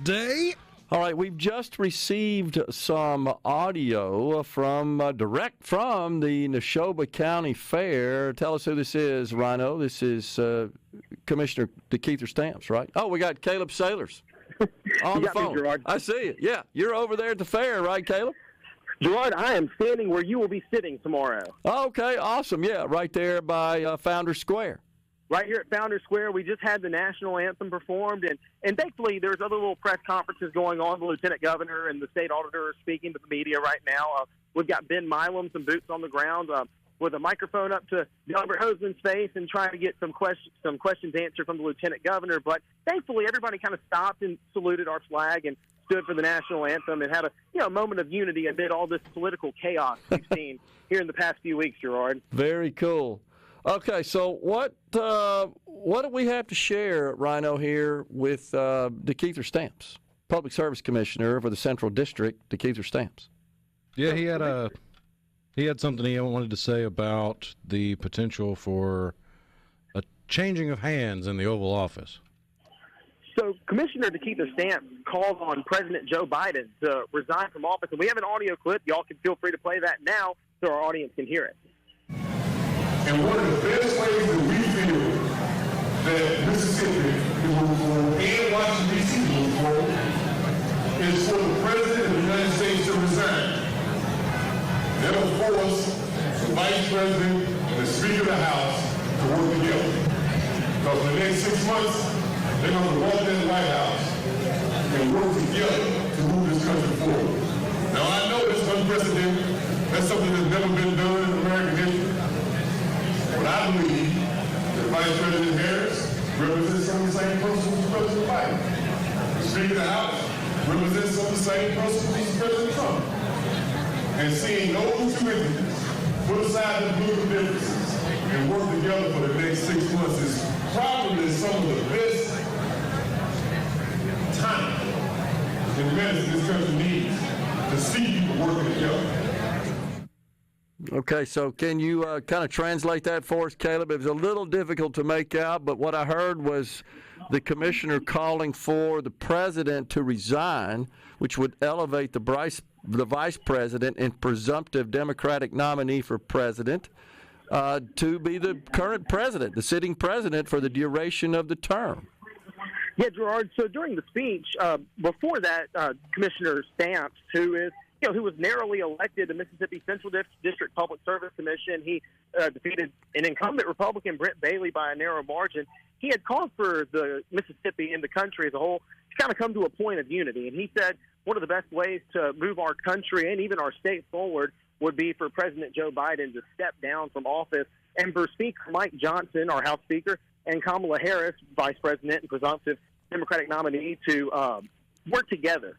Day. All right, we've just received some audio direct from the Neshoba County Fair. Tell us who this is, Rhino. This is Commissioner DeKeither Stamps, right? Oh, we got Caleb Sailors on the phone. Me, Gerard. I see it. Yeah, you're over there at the fair, right, Caleb? Gerard, I am standing where you will be sitting tomorrow. Okay, awesome. Yeah, right there by Founders Square. Right here at Founders Square, we just had the national anthem performed, and thankfully there's other little press conferences going on. The lieutenant governor and the state auditor are speaking to the media right now. We've got Ben Milam, some boots on the ground, with a microphone up to Albert Hoseman's face and trying to get some questions answered from the lieutenant governor. But thankfully, everybody kind of stopped and saluted our flag and stood for the national anthem and had a moment of unity amid all this political chaos we've seen here in the past few weeks, Gerard. Very cool. Okay, so what do we have to share, Rhino, here with DeKeither Stamps, Public Service Commissioner for the Central District, DeKeither Stamps? Yeah, he had something he wanted to say about the potential for a changing of hands in the Oval Office. So Commissioner DeKeither Stamps called on President Joe Biden to resign from office, and we have an audio clip. Y'all can feel free to play that now so our audience can hear it. And one of the best ways that we feel that Mississippi and Washington, D.C. move forward is for the President of the United States to resign. That will force the Vice President and the Speaker of the House to work together. Because in the next 6 months, they're going to walk in the White House and work together to move this country forward. Now, I know it's unprecedented. That's something that's never been done in American history. But I believe that Vice President Harris represents some of the same principles as President Biden. The Speaker of the House represents some of the same principles as President Trump. And seeing those two entities put aside the political differences and work together for the next 6 months is probably some of the best time and medicine this country needs to see people working together. Okay, so can you kind of translate that for us, Caleb? It was a little difficult to make out, but what I heard was the commissioner calling for the president to resign, which would elevate the vice president and presumptive Democratic nominee for president to be the current president, the sitting president for the duration of the term. Yeah, Gerard, so during the speech, before that, Commissioner Stamps, who was narrowly elected to Mississippi Central District Public Service Commission. He defeated an incumbent Republican, Brent Bailey, by a narrow margin. He had called for the Mississippi and the country as a whole to kind of come to a point of unity. And he said one of the best ways to move our country and even our state forward would be for President Joe Biden to step down from office and for Speaker Mike Johnson, our House Speaker, and Kamala Harris, Vice President and presumptive Democratic nominee, to work together.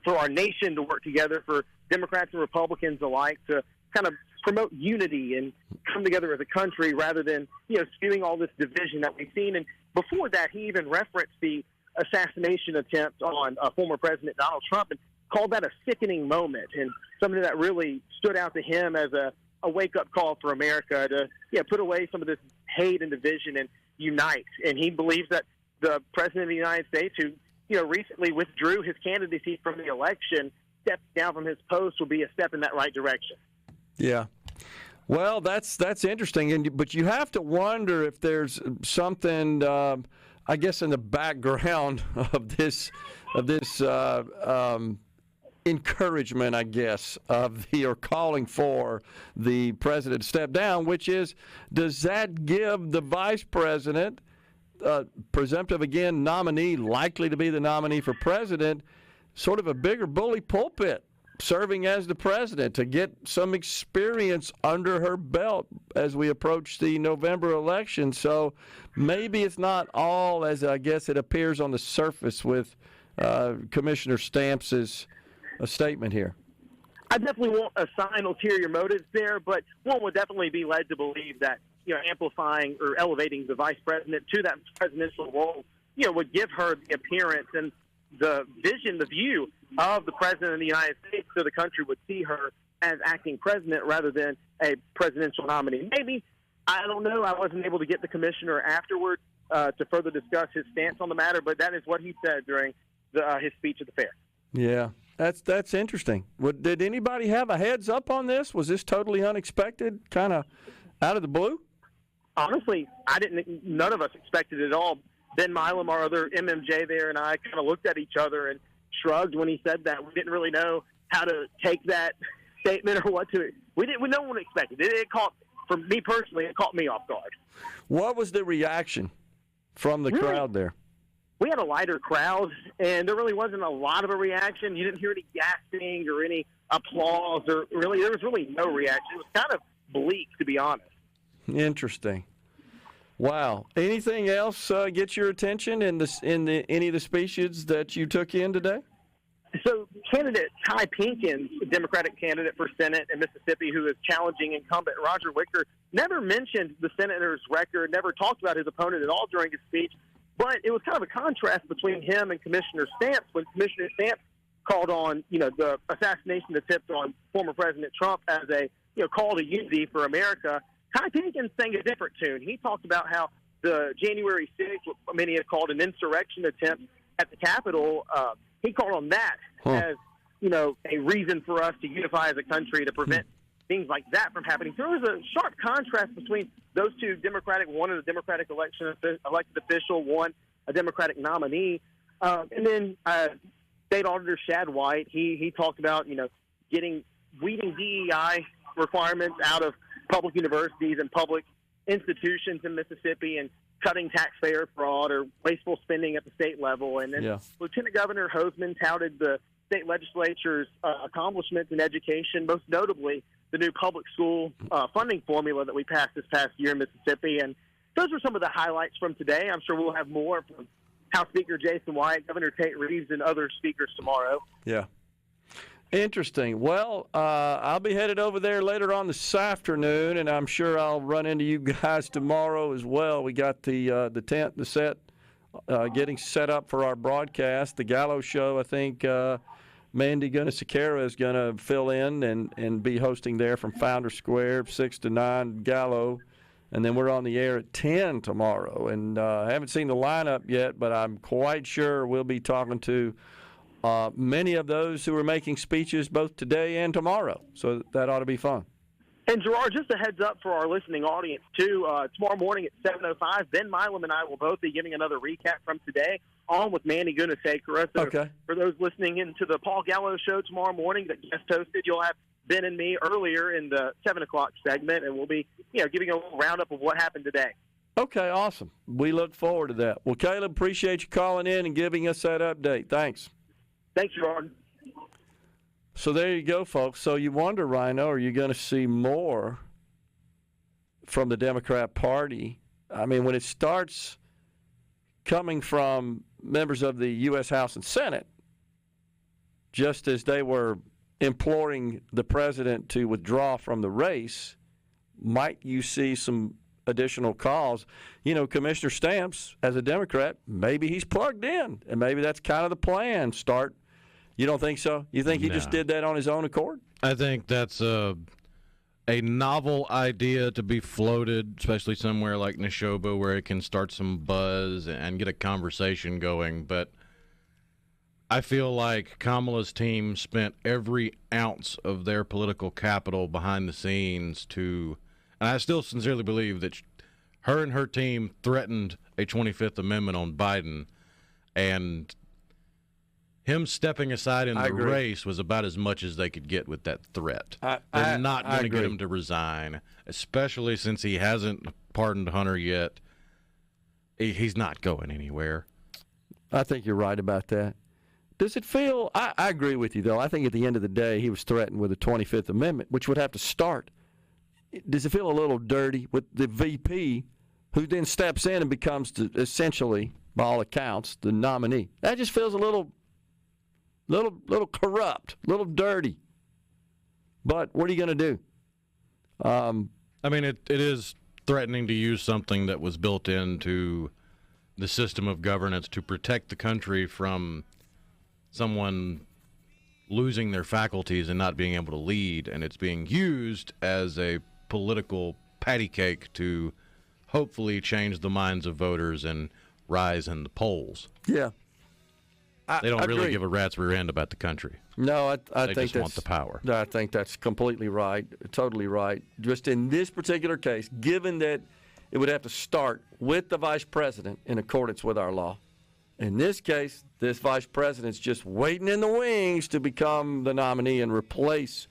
For our nation to work together, for Democrats and Republicans alike to kind of promote unity and come together as a country rather than, spewing all this division that we've seen. And before that, he even referenced the assassination attempt on former President Donald Trump and called that a sickening moment and something that really stood out to him as a wake-up call for America to put away some of this hate and division and unite. And he believes that the President of the United States, who recently withdrew his candidacy from the election, stepped down from his post, will be a step in that right direction. Yeah. Well, that's interesting, but you have to wonder if there's something, I guess, in the background of this encouragement, I guess, or calling for the president to step down, which is, does that give the vice president, presumptive, again, nominee, likely to be the nominee for president, sort of a bigger bully pulpit, serving as the president to get some experience under her belt as we approach the November election? So maybe it's not all as, I guess, it appears on the surface with Commissioner Stamps' statement here. I definitely won't assign ulterior motives there, but one would definitely be led to believe that amplifying or elevating the vice president to that presidential role, would give her the appearance and the vision, the view of the president of the United States, so the country would see her as acting president rather than a presidential nominee. Maybe, I don't know. I wasn't able to get the commissioner afterward to further discuss his stance on the matter, but that is what he said during his speech at the fair. Yeah, that's interesting. Did anybody have a heads up on this? Was this totally unexpected, kind of out of the blue? Honestly, none of us expected it at all. Ben Milam, our other MMJ there, and I kind of looked at each other and shrugged when he said that. We didn't really know how to take that statement or what to. No one expected it. It caught, for me personally, it caught me off guard. What was the reaction from the crowd there? We had a lighter crowd, and there really wasn't a lot of a reaction. You didn't hear any gasping or any applause, or there was really no reaction. It was kind of bleak, to be honest. Interesting. Wow. Anything else get your attention in any of the speeches that you took in today? So candidate Ty Pinkins, Democratic candidate for Senate in Mississippi, who is challenging incumbent Roger Wicker, never mentioned the senator's record, never talked about his opponent at all during his speech. But it was kind of a contrast between him and Commissioner Stamps when Commissioner Stamps called on, the assassination attempt on former President Trump as a, call to unity for America. Ty Pinkins sang a different tune. He talked about how the January 6th, what many have called an insurrection attempt at the Capitol, he called on that as, a reason for us to unify as a country to prevent things like that from happening. So there was a sharp contrast between those two Democratic, one is a Democratic elected official, one a Democratic nominee. And then State Auditor Shad White, he talked about, weeding DEI requirements out of public universities and public institutions in Mississippi and cutting taxpayer fraud or wasteful spending at the state level. And then Lieutenant Governor Hosemann touted the state legislature's accomplishments in education, most notably the new public school funding formula that we passed this past year in Mississippi. And those are some of the highlights from today. I'm sure we'll have more from House Speaker Jason White, Governor Tate Reeves, and other speakers tomorrow. Yeah. Interesting. Well, I'll be headed over there later on this afternoon, and I'm sure I'll run into you guys tomorrow as well. We got the tent, the set, getting set up for our broadcast. The Gallo Show, I think Mandy Gunnasekara is going to fill in and be hosting there from Founder Square, 6 to 9, Gallo. And then we're on the air at 10 tomorrow. And I haven't seen the lineup yet, but I'm quite sure we'll be talking to many of those who are making speeches both today and tomorrow. So that ought to be fun. And, Gerard, just a heads up for our listening audience, too. Tomorrow morning at 7:05, Ben Milam and I will both be giving another recap from today on with Mandy Gunnasekara. So for those listening into the Paul Gallo Show tomorrow morning that guest hosted, you'll have Ben and me earlier in the 7 o'clock segment, and we'll be giving a little roundup of what happened today. Okay, awesome. We look forward to that. Well, Caleb, appreciate you calling in and giving us that update. Thanks. Thanks, Gerard. So there you go, folks. So you wonder, Rhino, are you going to see more from the Democrat Party? I mean, when it starts coming from members of the U.S. House and Senate, just as they were imploring the president to withdraw from the race, might you see some additional calls? Commissioner Stamps, as a Democrat, maybe he's plugged in, and maybe that's kind of the plan. You don't think so? You think he just did that on his own accord? I think that's a novel idea to be floated, especially somewhere like Neshoba, where it can start some buzz and get a conversation going. But I feel like Kamala's team spent every ounce of their political capital behind the scenes and I still sincerely believe that her and her team threatened a 25th Amendment on Biden, and him stepping aside in the race was about as much as they could get with that threat. They're not going to get him to resign, especially since he hasn't pardoned Hunter yet. He's not going anywhere. I think you're right about that. Does it feel – I agree with you, though. I think at the end of the day he was threatened with the 25th Amendment, which would have to start. Does it feel a little dirty with the VP who then steps in and becomes essentially, by all accounts, the nominee? That just feels a little corrupt, a little dirty. But what are you going to do? I mean, it is threatening to use something that was built into the system of governance to protect the country from someone losing their faculties and not being able to lead, and it's being used as a political patty cake to hopefully change the minds of voters and rise in the polls. Yeah. They don't really agree. give a rat's rear end about the country. No, I They think just want the power. I think that's completely right, totally right. Just in this particular case, given that it would have to start with the vice president in accordance with our law. In this case, this vice president's just waiting in the wings to become the nominee and replace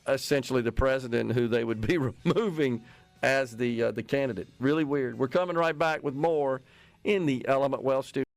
essentially the president who they would be removing as the candidate. Really weird. We're coming right back with more in the Element Wealth Studio.